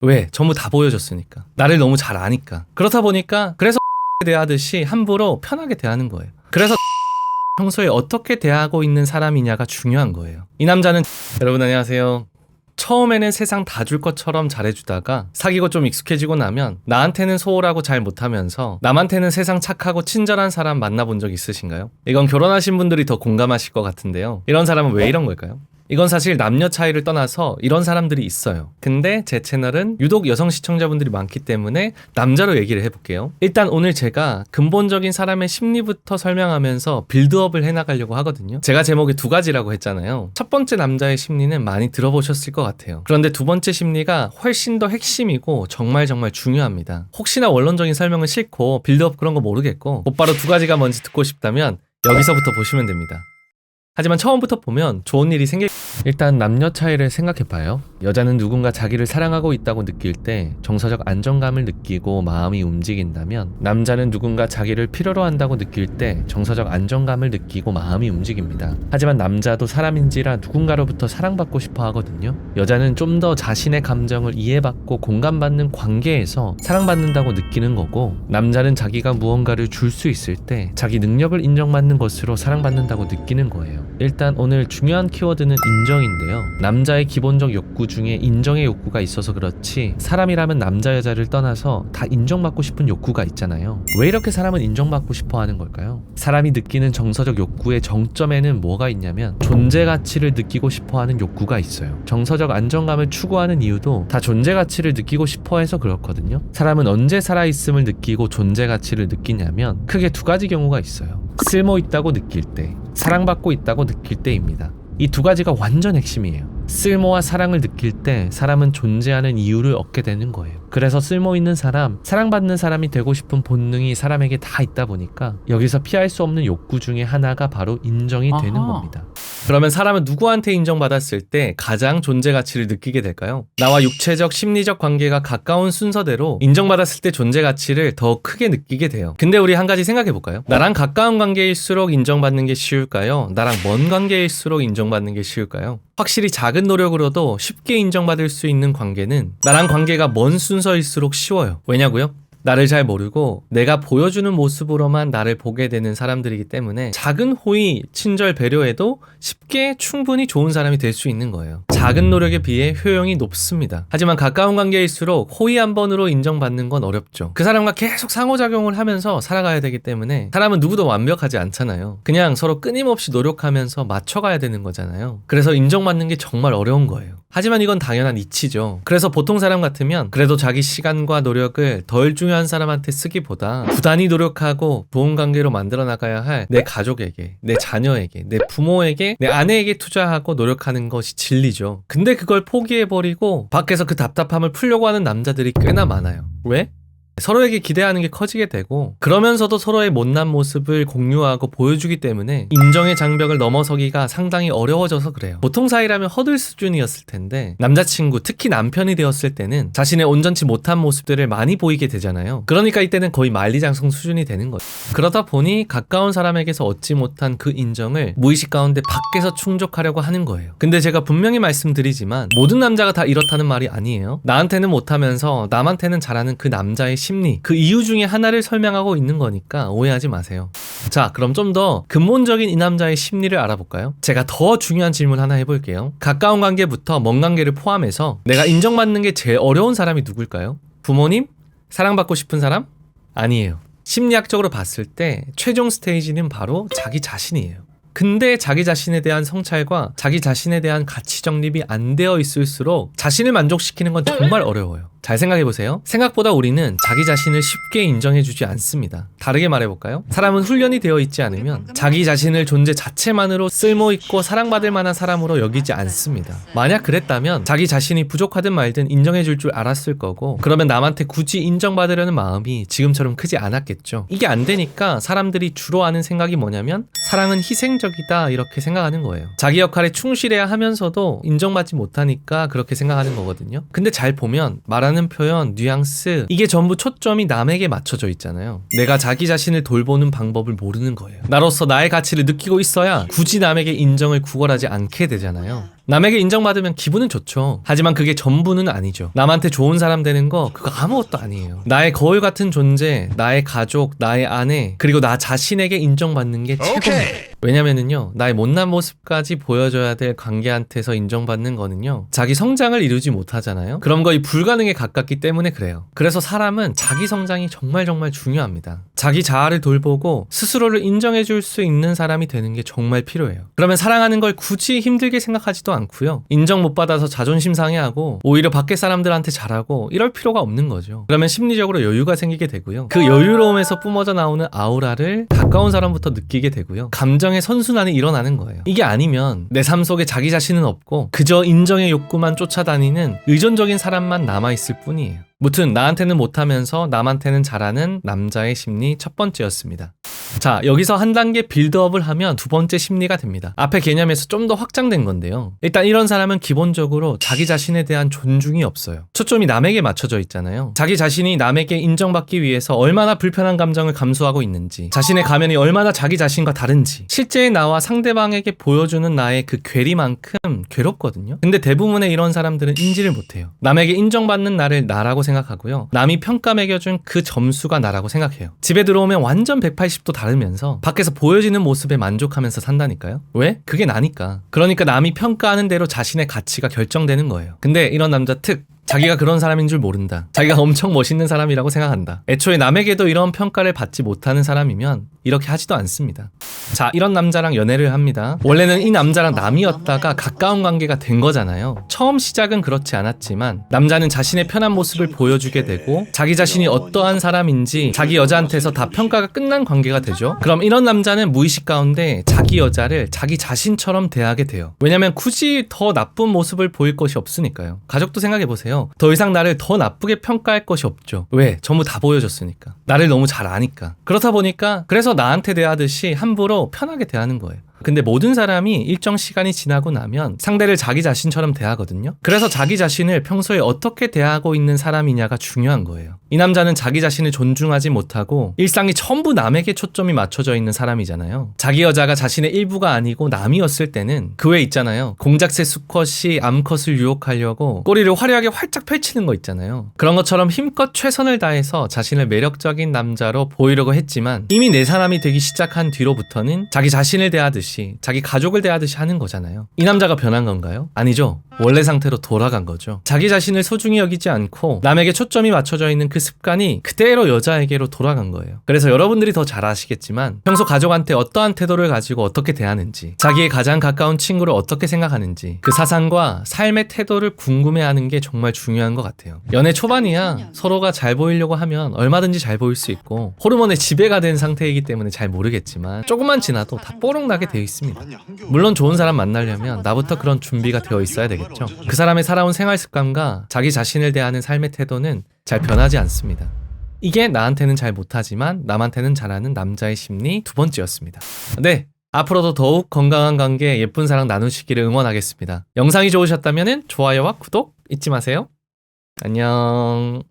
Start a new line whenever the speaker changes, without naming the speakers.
왜? 전부 다 보여줬으니까. 나를 너무 잘 아니까. 그렇다 보니까 그래서 대하듯이 함부로 편하게 대하는 거예요. 그래서 평소에 어떻게 대하고 있는 사람이냐가 중요한 거예요. 이 남자는 여러분 안녕하세요. 처음에는 세상 다 줄 것처럼 잘해주다가 사귀고 좀 익숙해지고 나면 나한테는 소홀하고 잘 못하면서 남한테는 세상 착하고 친절한 사람 만나본 적 있으신가요? 이건 결혼하신 분들이 더 공감하실 것 같은데요. 이런 사람은 왜 이런 걸까요? 이건 사실 남녀 차이를 떠나서 이런 사람들이 있어요. 근데 제 채널은 유독 여성 시청자분들이 많기 때문에 남자로 얘기를 해볼게요. 일단 오늘 제가 근본적인 사람의 심리부터 설명하면서 빌드업을 해나가려고 하거든요. 제가 제목에 2가지라고 했잖아요. 첫 번째 남자의 심리는 많이 들어보셨을 것 같아요. 그런데 두 번째 심리가 훨씬 더 핵심이고 정말 중요합니다. 혹시나 원론적인 설명은 싫고 빌드업 그런 거 모르겠고 곧바로 2가지가 뭔지 듣고 싶다면 여기서부터 보시면 됩니다. 하지만 처음부터 보면 좋은 일이 생길. 일단 남녀 차이를 생각해봐요. 여자는 누군가 자기를 사랑하고 있다고 느낄 때 정서적 안정감을 느끼고 마음이 움직인다면, 남자는 누군가 자기를 필요로 한다고 느낄 때 정서적 안정감을 느끼고 마음이 움직입니다. 하지만 남자도 사람인지라 누군가로부터 사랑받고 싶어 하거든요. 여자는 좀 더 자신의 감정을 이해받고 공감받는 관계에서 사랑받는다고 느끼는 거고, 남자는 자기가 무언가를 줄 수 있을 때 자기 능력을 인정받는 것으로 사랑받는다고 느끼는 거예요. 일단 오늘 중요한 키워드는 인정인데요. 남자의 기본적 욕구 중에 인정의 욕구가 있어서 그렇지, 사람이라면 남자 여자를 떠나서 다 인정받고 싶은 욕구가 있잖아요. 왜 이렇게 사람은 인정받고 싶어 하는 걸까요? 사람이 느끼는 정서적 욕구의 정점에는 뭐가 있냐면 존재 가치를 느끼고 싶어 하는 욕구가 있어요. 정서적 안정감을 추구하는 이유도 다 존재 가치를 느끼고 싶어 해서 그렇거든요. 사람은 언제 살아있음을 느끼고 존재 가치를 느끼냐면 크게 2가지 경우가 있어요. 쓸모 있다고 느낄 때, 사랑받고 있다고 느낄 때입니다. 이 2가지가 완전 핵심이에요. 쓸모와 사랑을 느낄 때 사람은 존재하는 이유를 얻게 되는 거예요. 그래서 쓸모 있는 사람, 사랑받는 사람이 되고 싶은 본능이 사람에게 다 있다 보니까 여기서 피할 수 없는 욕구 중에 하나가 바로 인정이 되는 겁니다. 그러면 사람은 누구한테 인정받았을 때 가장 존재 가치를 느끼게 될까요? 나와 육체적, 심리적 관계가 가까운 순서대로 인정받았을 때 존재 가치를 더 크게 느끼게 돼요. 근데 우리 한 가지 생각해 볼까요? 나랑 가까운 관계일수록 인정받는 게 쉬울까요? 나랑 먼 관계일수록 인정받는 게 쉬울까요? 확실히 작은 노력으로도 쉽게 인정받을 수 있는 관계는 나랑 관계가 먼 순서일수록 쉬워요. 왜냐고요? 나를 잘 모르고 내가 보여주는 모습으로만 나를 보게 되는 사람들이기 때문에 작은 호의, 친절, 배려에도 쉽게 충분히 좋은 사람이 될 수 있는 거예요. 작은 노력에 비해 효용이 높습니다. 하지만 가까운 관계일수록 호의 한 번으로 인정받는 건 어렵죠. 그 사람과 계속 상호작용을 하면서 살아가야 되기 때문에 사람은 누구도 완벽하지 않잖아요. 그냥 서로 끊임없이 노력하면서 맞춰가야 되는 거잖아요. 그래서 인정받는 게 정말 어려운 거예요. 하지만 이건 당연한 이치죠. 그래서 보통 사람 같으면 그래도 자기 시간과 노력을 덜 중요한 사람한테 쓰기보다 부단히 노력하고 좋은 관계로 만들어 나가야 할 내 가족에게, 내 자녀에게, 내 부모에게, 내 아내에게 투자하고 노력하는 것이 진리죠. 근데 그걸 포기해버리고 밖에서 그 답답함을 풀려고 하는 남자들이 꽤나 많아요. 왜? 서로에게 기대하는 게 커지게 되고, 그러면서도 서로의 못난 모습을 공유하고 보여주기 때문에 인정의 장벽을 넘어서기가 상당히 어려워져서 그래요. 보통 사이라면 허들 수준이었을 텐데 남자친구, 특히 남편이 되었을 때는 자신의 온전치 못한 모습들을 많이 보이게 되잖아요. 그러니까 이때는 거의 만리장성 수준이 되는 거죠. 그러다 보니 가까운 사람에게서 얻지 못한 그 인정을 무의식 가운데 밖에서 충족하려고 하는 거예요. 근데 제가 분명히 말씀드리지만 모든 남자가 다 이렇다는 말이 아니에요. 나한테는 못하면서 남한테는 잘하는 그 남자의 심리, 그 이유 중에 하나를 설명하고 있는 거니까 오해하지 마세요. 자, 그럼 좀 더 근본적인 이 남자의 심리를 알아볼까요? 제가 더 중요한 질문 하나 해볼게요. 가까운 관계부터 먼 관계를 포함해서 내가 인정받는 게 제일 어려운 사람이 누굴까요? 부모님? 사랑받고 싶은 사람? 아니에요. 심리학적으로 봤을 때 최종 스테이지는 바로 자기 자신이에요. 근데 자기 자신에 대한 성찰과 자기 자신에 대한 가치 정립이 안 되어 있을수록 자신을 만족시키는 건 정말 어려워요. 잘 생각해보세요. 생각보다 우리는 자기 자신을 쉽게 인정해주지 않습니다. 다르게 말해볼까요? 사람은 훈련이 되어 있지 않으면 자기 자신을 존재 자체만으로 쓸모있고 사랑받을 만한 사람으로 여기지 않습니다. 만약 그랬다면 자기 자신이 부족하든 말든 인정해줄 줄 알았을 거고, 그러면 남한테 굳이 인정받으려는 마음이 지금처럼 크지 않았겠죠. 이게 안 되니까 사람들이 주로 하는 생각이 뭐냐면 사랑은 희생적이다, 이렇게 생각하는 거예요. 자기 역할에 충실해야 하면서도 인정받지 못하니까 그렇게 생각하는 거거든요. 근데 잘 보면 말하는 표현, 뉘앙스, 이게 전부 초점이 남에게 맞춰져 있잖아요. 내가 자기 자신을 돌보는 방법을 모르는 거예요. 나로서 나의 가치를 느끼고 있어야 굳이 남에게 인정을 구걸하지 않게 되잖아요. 남에게 인정받으면 기분은 좋죠. 하지만 그게 전부는 아니죠. 남한테 좋은 사람 되는 거 그거 아무것도 아니에요. 나의 거울 같은 존재, 나의 가족, 나의 아내, 그리고 나 자신에게 인정받는 게 최고입니다. 왜냐면은요, 나의 못난 모습까지 보여줘야 될 관계한테서 인정받는 거는요, 자기 성장을 이루지 못하잖아요. 그럼 거의 불가능에 가깝기 때문에 그래요. 그래서 사람은 자기 성장이 정말 중요합니다. 자기 자아를 돌보고 스스로를 인정해줄 수 있는 사람이 되는 게 정말 필요해요. 그러면 사랑하는 걸 굳이 힘들게 생각하지도 않고요. 인정 못 받아서 자존심 상해하고 오히려 밖에 사람들한테 잘하고 이럴 필요가 없는 거죠. 그러면 심리적으로 여유가 생기게 되고요. 그 여유로움에서 뿜어져 나오는 아우라를 가까운 사람부터 느끼게 되고요. 감정의 선순환이 일어나는 거예요. 이게 아니면 내 삶 속에 자기 자신은 없고 그저 인정의 욕구만 쫓아다니는 의존적인 사람만 남아있을 뿐이에요. 무튼 나한테는 못하면서 남한테는 잘하는 남자의 심리 첫 번째였습니다. 자, 여기서 한 단계 빌드업을 하면 두 번째 심리가 됩니다. 앞의 개념에서 좀 더 확장된 건데요. 일단 이런 사람은 기본적으로 자기 자신에 대한 존중이 없어요. 초점이 남에게 맞춰져 있잖아요. 자기 자신이 남에게 인정받기 위해서 얼마나 불편한 감정을 감수하고 있는지, 자신의 가면이 얼마나 자기 자신과 다른지, 실제의 나와 상대방에게 보여주는 나의 그 괴리만큼 괴롭거든요. 근데 대부분의 이런 사람들은 인지를 못해요. 남에게 인정받는 나를 나라고 생각하고요. 남이 평가 매겨준 그 점수가 나라고 생각해요. 집에 들어오면 완전 180도 다르면서 밖에서 보여지는 모습에 만족하면서 산다니까요. 왜? 그게 나니까. 그러니까 남이 평가하는 대로 자신의 가치가 결정되는 거예요. 근데 이런 남자 특! 자기가 그런 사람인 줄 모른다. 자기가 엄청 멋있는 사람이라고 생각한다. 애초에 남에게도 이런 평가를 받지 못하는 사람이면 이렇게 하지도 않습니다. 자, 이런 남자랑 연애를 합니다. 원래는 이 남자랑 남이었다가 가까운 관계가 된 거잖아요. 처음 시작은 그렇지 않았지만 남자는 자신의 편한 모습을 보여주게 되고 자기 자신이 어떠한 사람인지 자기 여자한테서 다 평가가 끝난 관계가 되죠. 그럼 이런 남자는 무의식 가운데 자기 여자를 자기 자신처럼 대하게 돼요. 왜냐면 굳이 더 나쁜 모습을 보일 것이 없으니까요. 가족도 생각해보세요. 더 이상 나를 더 나쁘게 평가할 것이 없죠. 왜? 전부 다 보여줬으니까. 나를 너무 잘 아니까. 그렇다 보니까 그래서 나한테 대하듯이 함부로 편하게 대하는 거예요. 근데 모든 사람이 일정 시간이 지나고 나면 상대를 자기 자신처럼 대하거든요. 그래서 자기 자신을 평소에 어떻게 대하고 있는 사람이냐가 중요한 거예요. 이 남자는 자기 자신을 존중하지 못하고 일상이 전부 남에게 초점이 맞춰져 있는 사람이잖아요. 자기 여자가 자신의 일부가 아니고 남이었을 때는 그 외 있잖아요. 공작새 수컷이 암컷을 유혹하려고 꼬리를 화려하게 활짝 펼치는 거 있잖아요. 그런 것처럼 힘껏 최선을 다해서 자신을 매력적인 남자로 보이려고 했지만 이미 내 사람이 되기 시작한 뒤로부터는 자기 자신을 대하듯이 자기 가족을 대하듯이 하는 거잖아요. 이 남자가 변한 건가요? 아니죠. 원래 상태로 돌아간 거죠. 자기 자신을 소중히 여기지 않고 남에게 초점이 맞춰져 있는 그 습관이 그대로 여자에게로 돌아간 거예요. 그래서 여러분들이 더 잘 아시겠지만 평소 가족한테 어떠한 태도를 가지고 어떻게 대하는지, 자기의 가장 가까운 친구를 어떻게 생각하는지 그 사상과 삶의 태도를 궁금해하는 게 정말 중요한 것 같아요. 연애 초반이야 서로가 잘 보이려고 하면 얼마든지 잘 보일 수 있고 호르몬에 지배가 된 상태이기 때문에 잘 모르겠지만 조금만 지나도 다 뽀록나게 되어 있습니다. 물론 좋은 사람 만나려면 나부터 그런 준비가 되어 있어야 되겠죠. 그 사람의 살아온 생활 습관과 자기 자신을 대하는 삶의 태도는 잘 변하지 않습니다. 이게 나한테는 잘 못하지만 남한테는 잘하는 남자의 심리 두 번째였습니다. 네, 앞으로도 더욱 건강한 관계, 예쁜 사랑 나누시기를 응원하겠습니다. 영상이 좋으셨다면 좋아요와 구독 잊지 마세요. 안녕.